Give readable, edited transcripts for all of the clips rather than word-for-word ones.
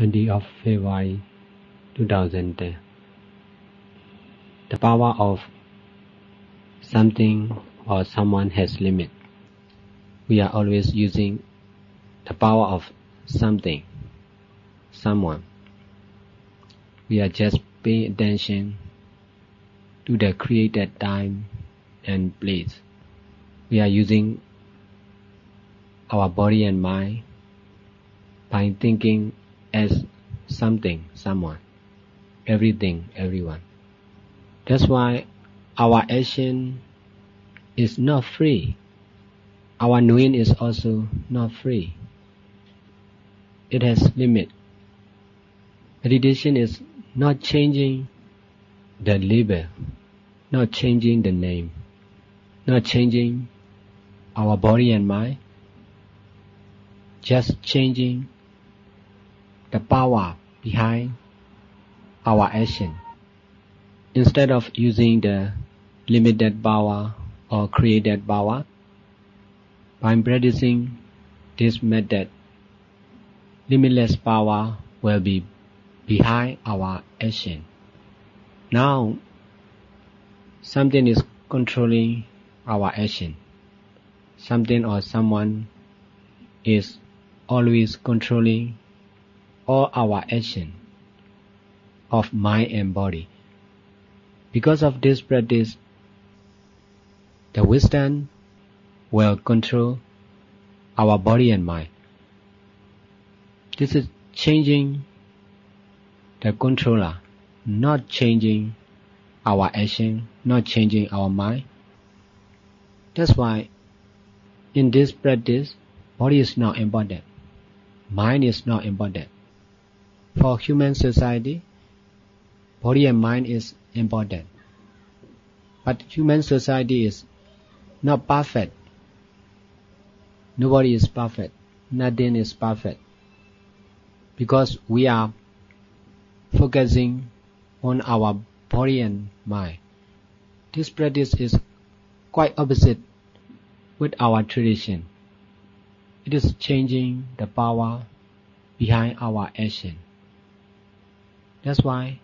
20th of February 2010. The power of something or someone has limit. We are always using the power of something, someone. We are just paying attention to the created time and place. We are using our body and mind by thinking as something, someone, everything, everyone. That's why our action is not free. Our knowing is also not free. It has limit. Meditation is not changing the label, not changing the name, not changing our body and mind, just changing the power behind our action. Instead of using the limited power or created power, by practicing this method, limitless power will be behind our action. Now, something is controlling our action. Something or someone is always controlling all our action of mind and body. Because of this practice, the wisdom will control our body and mind. This is changing the controller, not changing our action, not changing our mind. That's why in this practice, body is not important, mind is not important. For human society, body and mind is important. But human society is not perfect. Nobody is perfect. Nothing is perfect. Because we are focusing on our body and mind. This practice is quite opposite with our tradition. It is changing the power behind our action. That's why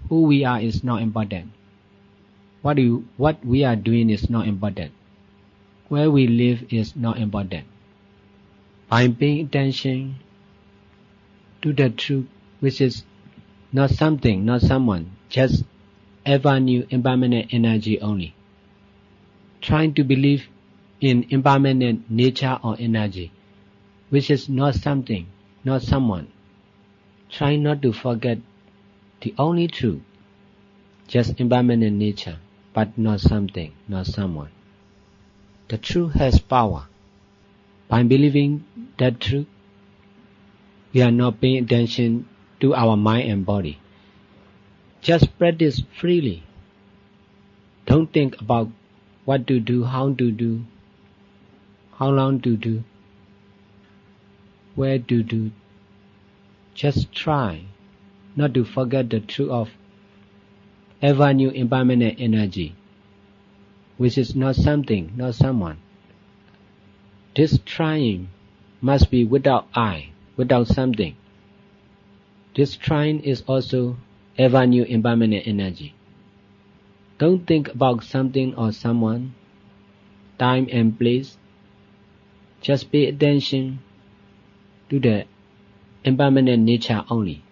who we are is not important. What we are doing is not important. Where we live is not important. By paying attention to the truth, which is not something, not someone, just ever new impermanent energy only. Trying to believe in impermanent nature or energy, which is not something, not someone. Trying not to forget the only truth, just impermanent nature, but not something, not someone. The truth has power. By believing that truth, we are not paying attention to our mind and body. Just practice freely. Don't think about what to do, how to do, how long to do, where to do. Just try not to forget the truth of ever new impermanent energy, which is not something, not someone. This trying must be without I, without something. This trying is also ever new impermanent energy. Don't think about something or someone, time and place. Just pay attention to the impermanent nature only.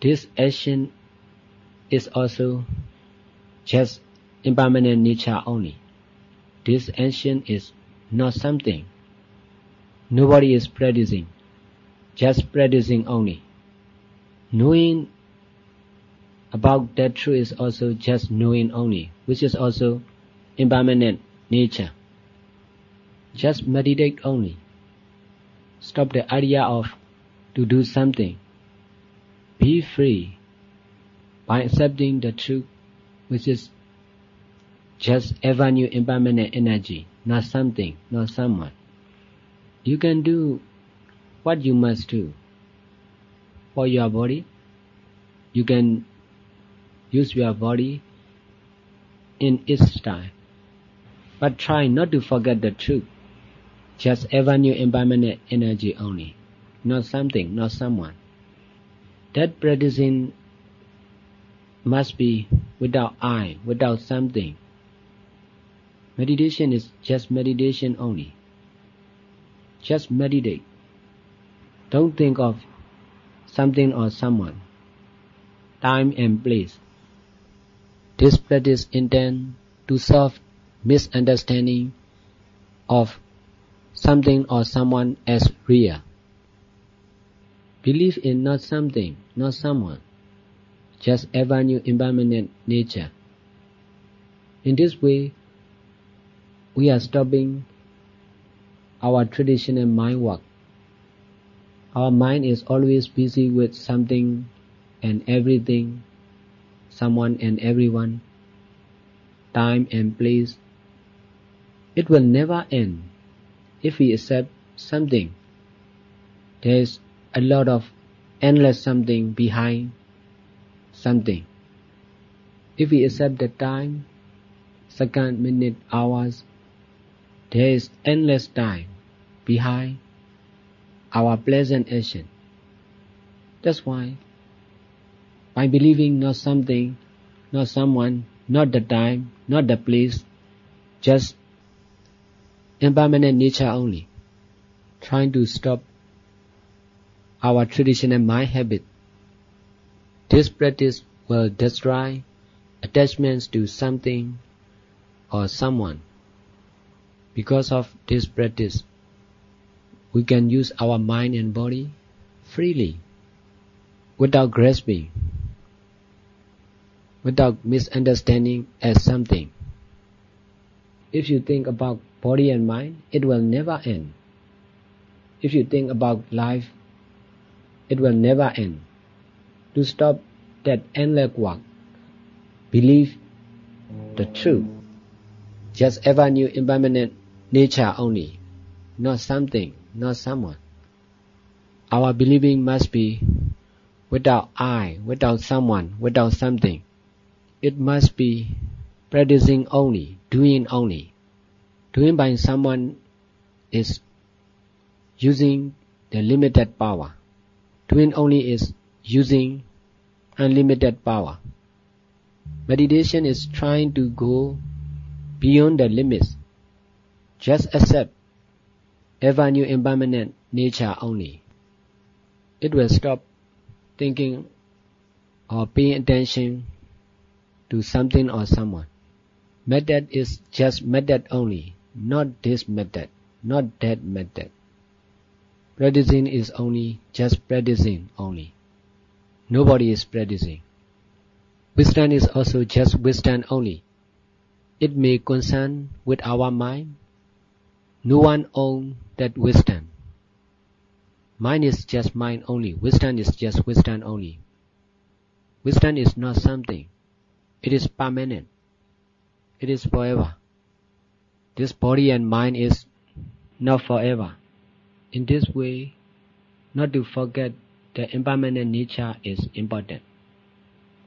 This action is also just impermanent nature only. This action is not something. Nobody is practicing, just practicing only. Knowing about that truth is also just knowing only, which is also impermanent nature. Just meditate only. Stop the idea of to do something. Be free by accepting the truth, which is just ever new impermanent energy, not something, not someone. You can do what you must do. For your body, you can use your body in its time. But try not to forget the truth. Just ever new impermanent energy only. not something, not someone. That practicing must be without I, without something. Meditation is just meditation only. Just meditate. Don't think of something or someone, time and place. This practice intends to solve misunderstanding of something or someone as real. Believe in not something, not someone, just ever new impermanent nature. In this way, we are stopping our traditional mind work. Our mind is always busy with something and everything, someone and everyone, time and place. It will never end. If we accept something, there is a lot of endless something behind something. If we accept the time, second, minute, hours, there is endless time behind our pleasant action. That's why, by believing not something, not someone, not the time, not the place, just impermanent nature only, trying to stop our traditional mind habit, this practice will destroy attachments to something or someone. Because of this practice, we can use our mind and body freely, without grasping, without misunderstanding as something. If you think about body and mind, it will never end. If you think about life, it will never end. To stop that endless work, believe the truth, just ever new impermanent nature only, not something, not someone. Our believing must be without I, without someone, without something. It must be practicing only, doing only. Doing by someone is using the limited power. Doing only is using unlimited power. Meditation is trying to go beyond the limits. Just accept ever new impermanent nature only. It will stop thinking or paying attention to something or someone. Method is just method only, not this method, not that method. Practicing is only just practicing only. Nobody is practicing. Wisdom is also just wisdom only. It may concern with our mind. No one owns that wisdom. Mind is just mind only. Wisdom is just wisdom only. Wisdom is not something. It is permanent. It is forever. This body and mind is not forever. In this way, not to forget the impermanent nature is important.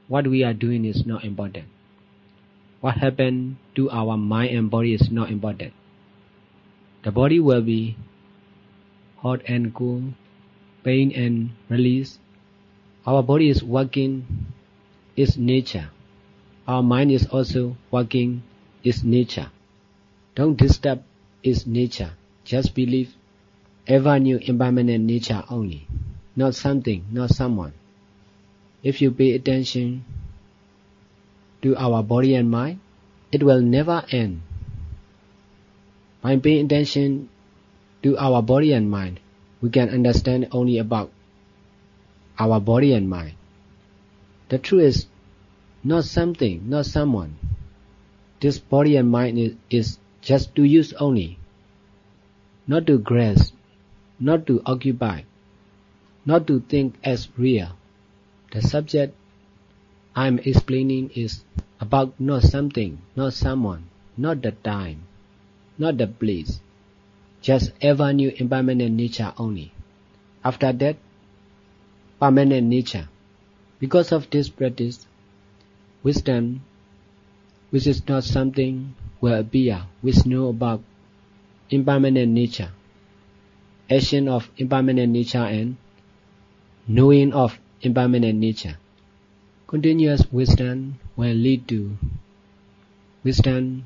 What we are doing is not important. What happened to our mind and body is not important. The body will be hot and cool, pain and release. Our body is working its nature. Our mind is also working its nature. Don't disturb its nature. Just believe ever new impermanent nature only, not something, not someone. If you pay attention to our body and mind, it will never end. By paying attention to our body and mind, we can understand only about our body and mind. The truth is not something, not someone. This body and mind is just to use only, not to grasp, not to occupy, not to think as real. The subject I am explaining is about not something, not someone, not the time, not the place, just ever new impermanent nature only. After that, permanent nature. Because of this practice, wisdom, which is not something, will appear, which know about impermanent nature. action of impermanent nature and knowing of impermanent nature. Continuous wisdom will lead to wisdom,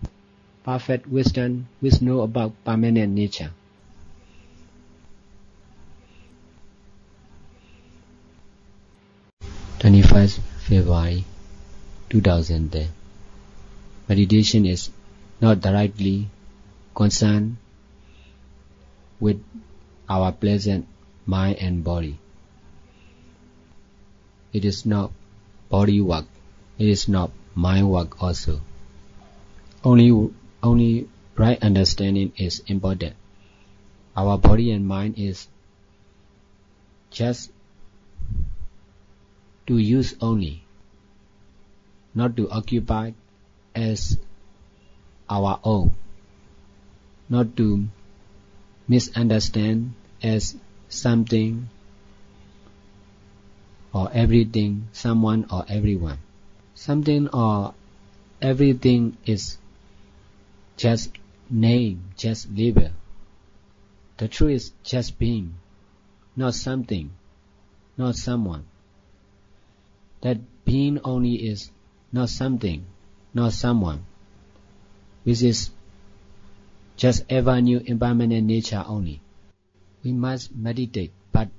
perfect wisdom, which know about permanent nature. February 2010. Meditation is not directly concerned with our pleasant mind and body. It is not body work. It is not mind work also. Only right understanding is important. Our body and mind is just to use only, not to occupy as our own, not to misunderstand as something or everything, someone or everyone. Something or everything is just name, just label. The truth is just being, not something, not someone. That being only is not something, not someone, which is just ever new impermanent nature only. We must meditate, but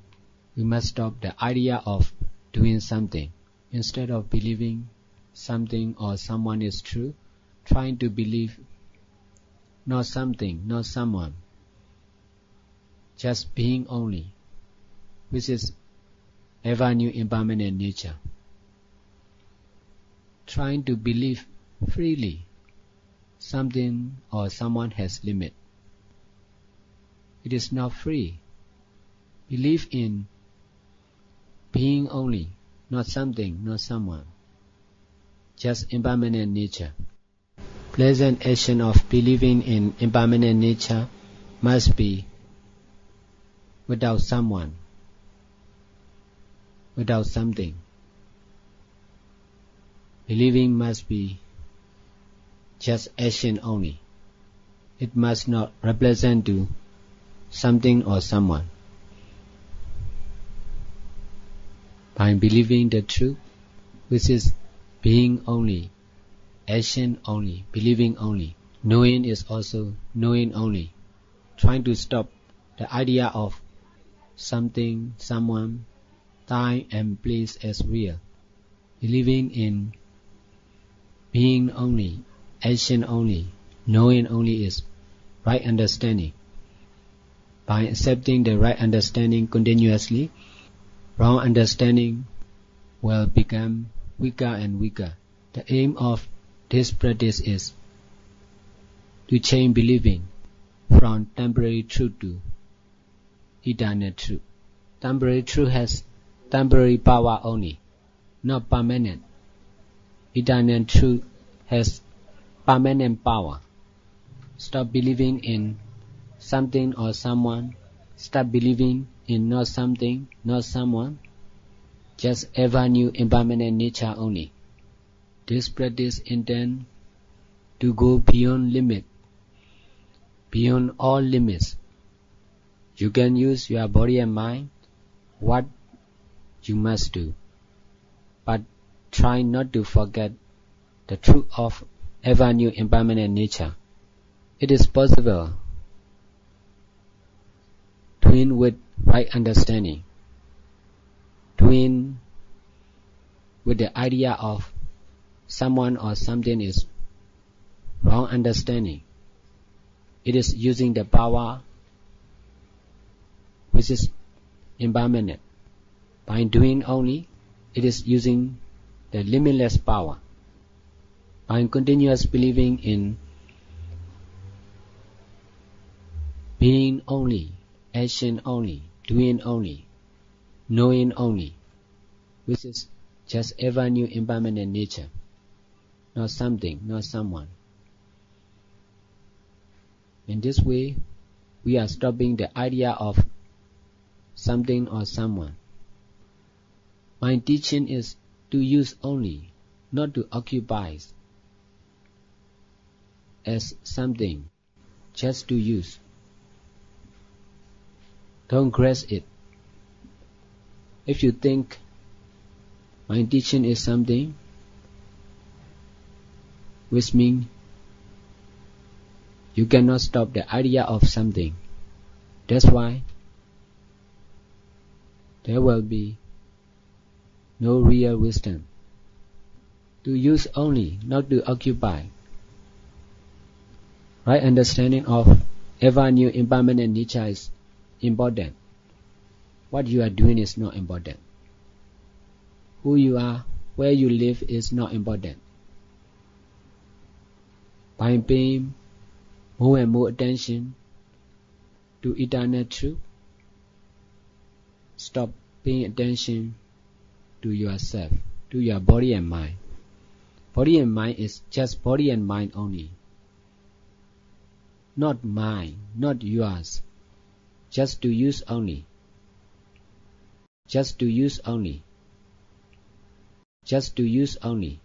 we must stop the idea of doing something. Instead of believing something or someone is true, trying to believe not something, not someone, just being only, which is ever new impermanent nature. Trying to believe freely something or someone has limit. It is not free. Believe in being only, not something, not someone, just impermanent nature. Pleasant action of believing in impermanent nature must be without someone, without something. Believing must be just action only. It must not represent to something or someone. By believing the truth, which is being only, action only, believing only, knowing is also knowing only, trying to stop the idea of something, someone, time and place as real. Believing in being only, action only, knowing only is right understanding. By accepting the right understanding continuously, wrong understanding will become weaker and weaker. The aim of this practice is to change believing from temporary truth to eternal truth. Temporary truth has temporary power only, not permanent. Eternal truth has permanent power. Stop believing in something or someone. Stop believing in not something, not someone. Just ever new impermanent nature only. This practice intends to go beyond limit, beyond all limits. You can use your body and mind, what you must do, but try not to forget the truth of ever new impermanent nature. It is possible doing with right understanding, doing with the idea of someone or something is wrong understanding. It is using the power which is impermanent. By doing only, it is using the limitless power. By continuous believing in being only, action only, doing only, knowing only, which is just ever new impermanent nature, not something, not someone. In this way, we are stopping the idea of something or someone. My teaching is to use only, not to occupy as something, just to use. Don't grasp it. If you think my teaching is something, which means you cannot stop the idea of something. That's why there will be no real wisdom. To use only, not to occupy. Right understanding of ever new impermanent nature is important. What you are doing is not important. Who you are, where you live is not important. By paying more and more attention to eternal truth, stop paying attention to yourself, to your body and mind. Body and mind is just body and mind only. Not mine, not yours. Just to use only. Just to use only. Just to use only.